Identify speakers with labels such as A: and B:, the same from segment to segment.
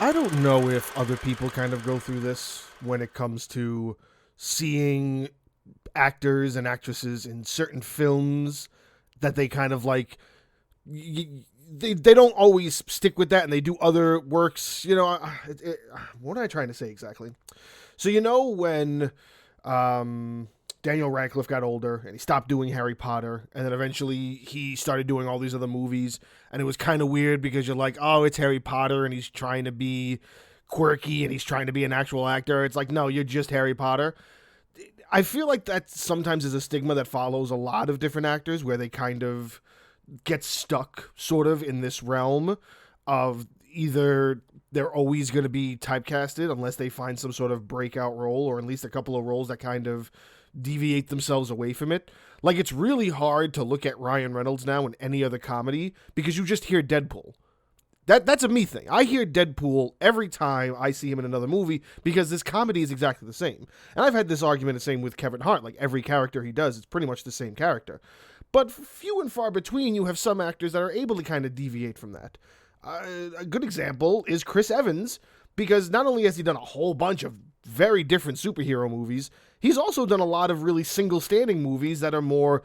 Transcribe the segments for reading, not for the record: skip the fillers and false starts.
A: I don't know if other people kind of go through this when it comes to seeing actors and actresses in certain films that they kind of like they don't always stick with that and they do other works. What am I trying to say exactly? So when Daniel Radcliffe got older and he stopped doing Harry Potter, and then eventually he started doing all these other movies, and it was kind of weird because you're like, oh, it's Harry Potter and he's trying to be quirky and he's trying to be an actual actor. It's like, no, you're just Harry Potter. I feel like that sometimes is a stigma that follows a lot of different actors where they kind of get stuck sort of in this realm of either they're always going to be typecasted unless they find some sort of breakout role or at least a couple of roles that kind of deviate themselves away from it. Like, it's really hard to look at Ryan Reynolds now in any other comedy because you just hear Deadpool. That's a me thing. I hear Deadpool every time I see him in another movie because this comedy is exactly the same. And I've had this argument the same with Kevin Hart. Like, every character he does, it's pretty much the same character. But few and far between, you have some actors that are able to kind of deviate from that. A good example is Chris Evans, because not only has he done a whole bunch of very different superhero movies, he's also done a lot of really single-standing movies that are more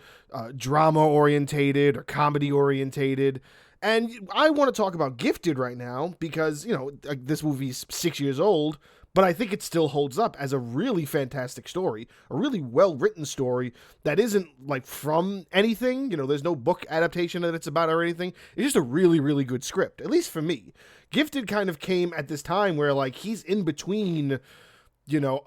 A: drama-orientated or comedy-orientated. And I want to talk about Gifted right now because, this movie's 6 years old, but I think it still holds up as a really fantastic story, a really well-written story that isn't, like, from anything. There's no book adaptation that it's about or anything. It's just a really, really good script, at least for me. Gifted kind of came at this time where, like, he's in between,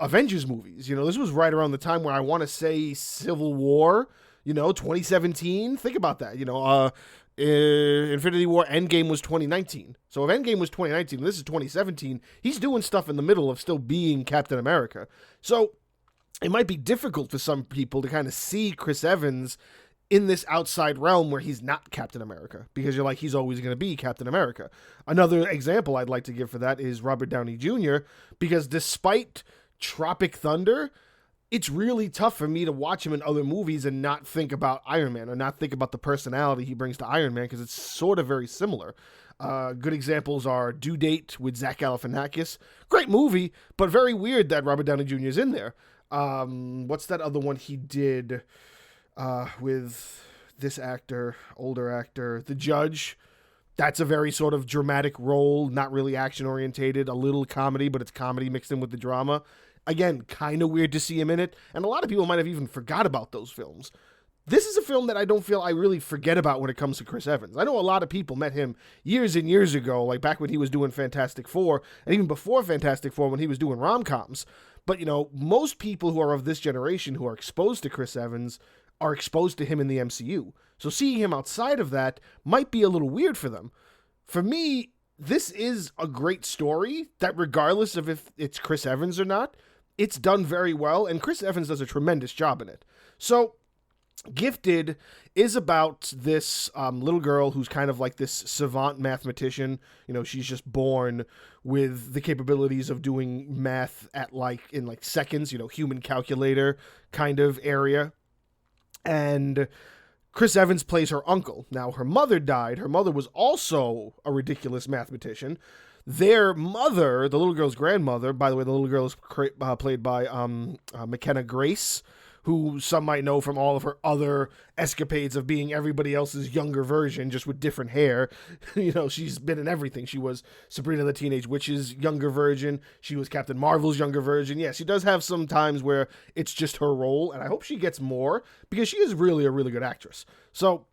A: Avengers movies. This was right around the time where I want to say Civil War, 2017. Think about that, Infinity War Endgame was 2019. So if Endgame was 2019 and this is 2017, he's doing stuff in the middle of still being Captain America. So it might be difficult for some people to kind of see Chris Evans in this outside realm where he's not Captain America, because you're like, he's always going to be Captain America. Another example I'd like to give for that is Robert Downey Jr., because despite Tropic Thunder, it's really tough for me to watch him in other movies and not think about Iron Man or not think about the personality he brings to Iron Man, because it's sort of very similar. Good examples are Due Date with Zach Galifianakis. Great movie, but very weird that Robert Downey Jr. is in there. What's that other one he did with this actor, older actor, The Judge? That's a very sort of dramatic role, not really action-orientated, a little comedy, but it's comedy mixed in with the drama. Again, kind of weird to see him in it, and a lot of people might have even forgot about those films. This is a film that I don't feel I really forget about when it comes to Chris Evans. I know a lot of people met him years and years ago, like back when he was doing Fantastic Four, and even before Fantastic Four when he was doing rom-coms. But, most people who are of this generation who are exposed to Chris Evans are exposed to him in the MCU. So seeing him outside of that might be a little weird for them. For me, this is a great story that regardless of if it's Chris Evans or not, it's done very well, and Chris Evans does a tremendous job in it. So, Gifted is about this little girl who's kind of like this savant mathematician. She's just born with the capabilities of doing math in seconds, human calculator kind of area. And Chris Evans plays her uncle. Now, her mother died. Her mother was also a ridiculous mathematician. Their mother, the little girl's grandmother, by the way, the little girl is played by McKenna Grace, who some might know from all of her other escapades of being everybody else's younger version, just with different hair. She's been in everything. She was Sabrina the Teenage Witch's younger version. She was Captain Marvel's younger version. Yeah, she does have some times where it's just her role, and I hope she gets more, because she is really a really good actress. So,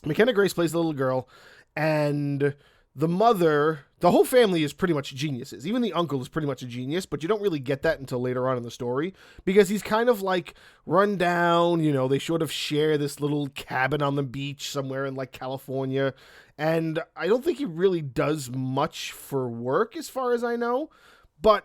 A: McKenna Grace plays the little girl, and the mother, the whole family is pretty much geniuses. Even the uncle is pretty much a genius, but you don't really get that until later on in the story, because he's kind of like run down. They sort of share this little cabin on the beach somewhere in like California, and I don't think he really does much for work as far as I know. But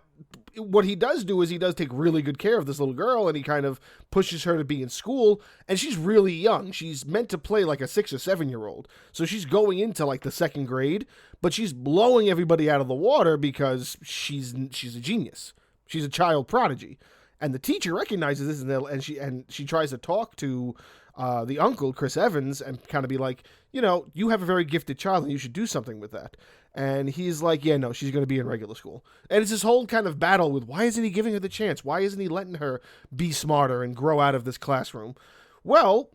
A: what he does do is he does take really good care of this little girl, and he kind of pushes her to be in school, and she's really young. She's meant to play like a 6 or 7 year old. So she's going into like the second grade, but she's blowing everybody out of the water because she's a genius. She's a child prodigy. And the teacher recognizes this, and she tries to talk to the uncle, Chris Evans, and kind of be like, you have a very gifted child and you should do something with that. And he's like, yeah, no, she's going to be in regular school. And it's this whole kind of battle with why isn't he giving her the chance? Why isn't he letting her be smarter and grow out of this classroom? Well,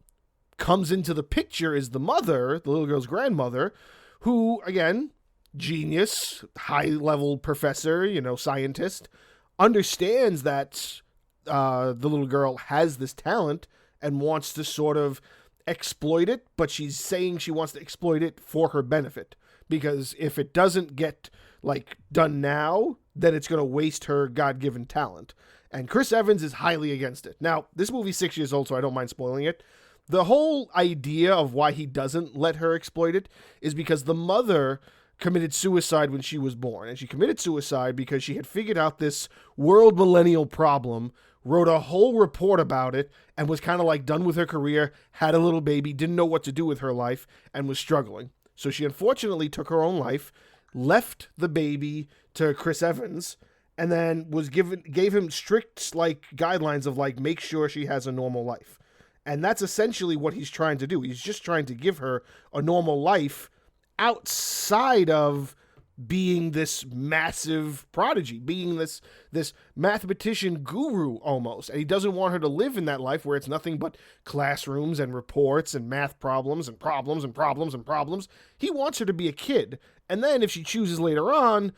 A: comes into the picture is the mother, the little girl's grandmother, who, again, genius, high-level professor, scientist, understands that the little girl has this talent and wants to sort of exploit it, but she's saying she wants to exploit it for her benefit. Because if it doesn't get, done now, then it's going to waste her God-given talent. And Chris Evans is highly against it. Now, this movie's 6 years old, so I don't mind spoiling it. The whole idea of why he doesn't let her exploit it is because the mother committed suicide when she was born. And she committed suicide because she had figured out this world millennial problem, wrote a whole report about it, and was kind of done with her career, had a little baby, didn't know what to do with her life, and was struggling. So she unfortunately took her own life, left the baby to Chris Evans, and then gave him strict guidelines of make sure she has a normal life. And that's essentially what he's trying to do. He's just trying to give her a normal life outside of being this massive prodigy, being this mathematician guru almost. And he doesn't want her to live in that life where it's nothing but classrooms and reports and math problems and problems and problems and problems. He wants her to be a kid. And then if she chooses later on,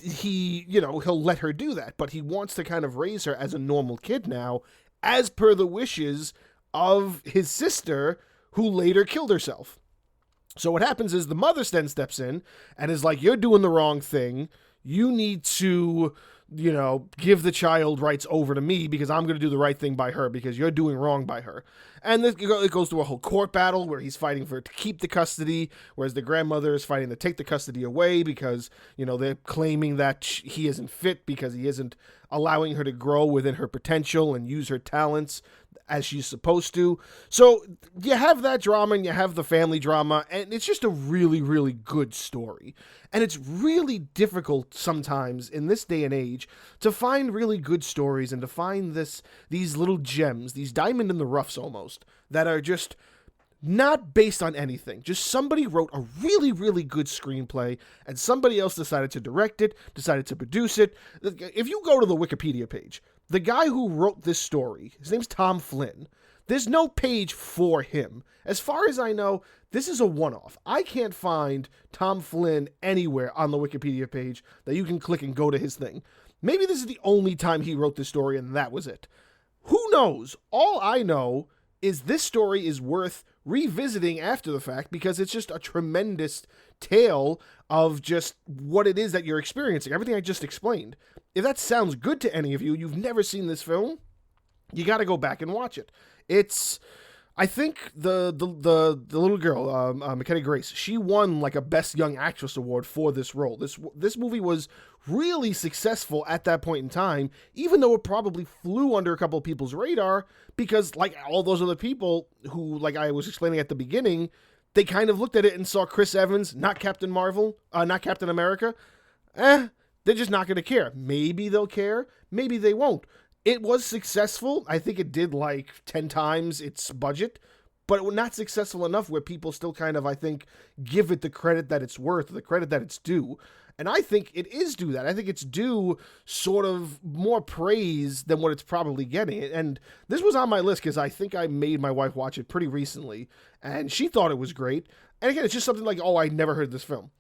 A: he'll let her do that. But he wants to kind of raise her as a normal kid now, as per the wishes of his sister, who later killed herself. So what happens is the mother then steps in and is like, you're doing the wrong thing. You need to, give the child rights over to me because I'm going to do the right thing by her because you're doing wrong by her. And it goes through a whole court battle where he's fighting for her to keep the custody, whereas the grandmother is fighting to take the custody away because, they're claiming that he isn't fit because he isn't allowing her to grow within her potential and use her talents as she's supposed to. So you have that drama and you have the family drama, and it's just a really, really good story. And it's really difficult sometimes in this day and age to find really good stories and to find these little gems, these diamond in the roughs almost, that are just not based on anything. Just somebody wrote a really, really good screenplay and somebody else decided to direct it, decided to produce it. If you go to the Wikipedia page, the guy who wrote this story, his name's Tom Flynn. There's no page for him. As far as I know, this is a one-off. I can't find Tom Flynn anywhere on the Wikipedia page that you can click and go to his thing. Maybe this is the only time he wrote this story and that was it. Who knows? All I know is this story is worth revisiting after the fact because it's just a tremendous tale of just what it is that you're experiencing. Everything I just explained. If that sounds good to any of you, you've never seen this film, you got to go back and watch it. I think the little girl, McKenna Grace, she won a Best Young Actress award for this role. This movie was really successful at that point in time, even though it probably flew under a couple of people's radar because all those other people who, I was explaining at the beginning, they kind of looked at it and saw Chris Evans, not Captain America. They're just not going to care. Maybe they'll care. Maybe they won't. It was successful. I think it did 10 times its budget, but it was not successful enough where people still kind of, I think, give it the credit that it's worth, the credit that it's due. And I think it is due that. I think it's due sort of more praise than what it's probably getting. And this was on my list because I think I made my wife watch it pretty recently, and she thought it was great. And again, it's just something I never heard this film.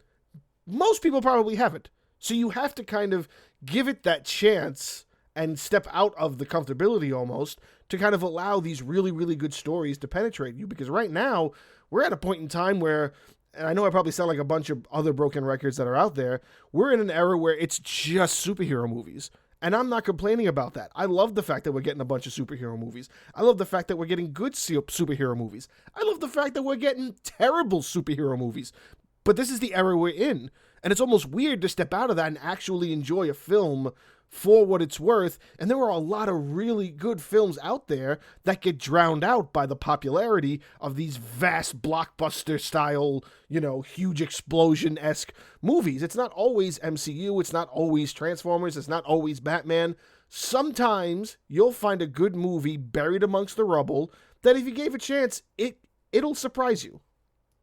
A: Most people probably haven't. So you have to kind of give it that chance and step out of the comfortability almost to kind of allow these really, really good stories to penetrate you. Because right now, we're at a point in time where, and I know I probably sound like a bunch of other broken records that are out there, we're in an era where it's just superhero movies. And I'm not complaining about that. I love the fact that we're getting a bunch of superhero movies. I love the fact that we're getting good superhero movies. I love the fact that we're getting terrible superhero movies. But this is the era we're in. And it's almost weird to step out of that and actually enjoy a film for what it's worth. And there are a lot of really good films out there that get drowned out by the popularity of these vast blockbuster style, huge explosion-esque movies. It's not always MCU. It's not always Transformers. It's not always Batman. Sometimes you'll find a good movie buried amongst the rubble that if you gave a chance, it'll surprise you.